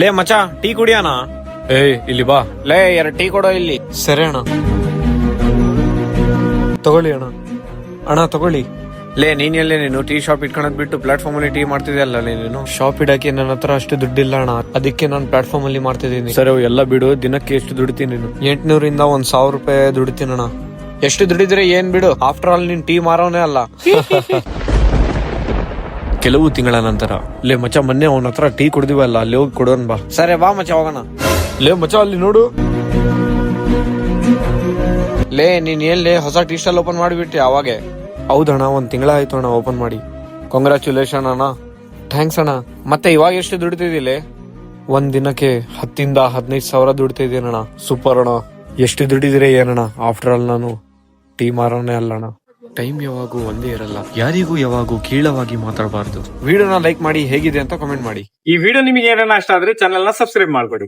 ಲೇ ಮಚಾ ಟೀ ಕುಡಿಯೋಣ. ಇಲ್ಲಿ ಬಾ. ಲೇ 2 ಟೀ ಕೊಡೋ ಇಲ್ಲಿ. ಸರಿ ಅಣ್ಣ. ತಗೊಳ್ಳಿ ಅಣ್ಣ. ಅಣ್ಣ ತಗೊಳ್ಳಿ. ಲೇ ನೀನ್ ಎಲ್ಲೇ ನೀನು ಟೀ ಶಾಪ್ ಇಟ್ಕೊಳದ್ ಬಿಟ್ಟು ಪ್ಲಾಟ್ಫಾರ್ಮ್ ಅಲ್ಲಿ ಟೀ ಮಾಡ್ತಿದ್ಯಲ್ಲ ನೀನು. ಶಾಪ್ ಇಡಕ್ಕೆ ನನ್ನ ಹತ್ರ ಅಷ್ಟು ದುಡ್ಡಿಲ್ಲ ಅಣ್ಣ, ಅದಕ್ಕೆ ನಾನು ಪ್ಲಾಟ್ಫಾರ್ಮ್ ಅಲ್ಲಿ ಮಾಡ್ತಿದ್ದೀನಿ. ಸರಿ ಎಲ್ಲ ಬಿಡು, ದಿನಕ್ಕೆ ಎಷ್ಟು ದುಡಿತೀನಿ ನೀನು? 800 ಇಂದ 1000 ರೂಪಾಯಿ ದುಡಿತೀನಣ್ಣ. ಎಷ್ಟು ದುಡಿದ್ರೆ ಏನ್ ಬಿಡು, ಆಫ್ಟರ್ ಆಲ್ ನೀನ್ ಟೀ ಮಾರೋನೇ ಅಲ್ಲ. ಕೆಲವು ತಿಂಗಳ ನಂತರ ಲೇ ಮಚ ಮೊನ್ನೆ ಅವನ ಹತ್ರ ಟೀ ಕುಡ್ದಿವಲ್ಲ, ಅಲ್ಲಿ ಹೋಗಿ ಕೊಡೋನ್ ಬಾ. ಸರಿ ಬಾ ಮಚ ಹೋಗೋಣ. ಲೇ ಮಚ ಅಲ್ಲಿ ನೋಡು. ಲೇ ನೀನ್ ಏನ್ ಹೊಸ ಟೀ ಸ್ಟಾಲ್ ಓಪನ್ ಮಾಡಿಬಿಟ್ಟೆ ಅವಾಗೆ? ಹೌದಣ್ಣ, 1 ತಿಂಗಳ ಆಯ್ತು ಅಣ್ಣ ಓಪನ್ ಮಾಡಿ. ಕಾಂಗ್ರಾಚುಲೇಷನ್ ಅಣ್ಣ. ಥ್ಯಾಂಕ್ಸ್ ಅಣ್ಣ. ಮತ್ತೆ ಇವಾಗ ಎಷ್ಟು ದುಡಿತಿದ್ದಿಲ್ಲ? ಒಂದ್ ದಿನಕ್ಕೆ 10 ಇಂದ 15 ಸಾವಿರ ದುಡಿತಿದ್ದೀನಣ್ಣ. ಸೂಪರ್ ಅಣ್ಣ. ಎಷ್ಟು ದುಡಿದ್ರೆ ಏನಣ್ಣ, ಆಫ್ಟರ್ ಆಲ್ ನಾನು ಟೀ ಮಾರೋನೇ ಅಲ್ಲಣ್ಣ. ಟೈಮ್ ಯಾವಾಗೂ ಒಂದೇ ಇರಲ್ಲ, ಯಾರಿಗೂ ಯಾವಾಗೂ ಕೀಳವಾಗಿ ಮಾತಾಡಬಾರ್ದು. ವಿಡಿಯೋನ ಲೈಕ್ ಮಾಡಿ, ಹೇಗಿದೆ ಅಂತ ಕಮೆಂಟ್ ಮಾಡಿ. ಈ ವಿಡಿಯೋ ನಿಮಗೆ ಏನಾರ ಇಷ್ಟ ಆದ್ರೆ ಚಾನೆಲ್ ನ ಸಬ್ಸ್ಕ್ರೈಬ್ ಮಾಡ್ಕೊಡಿ.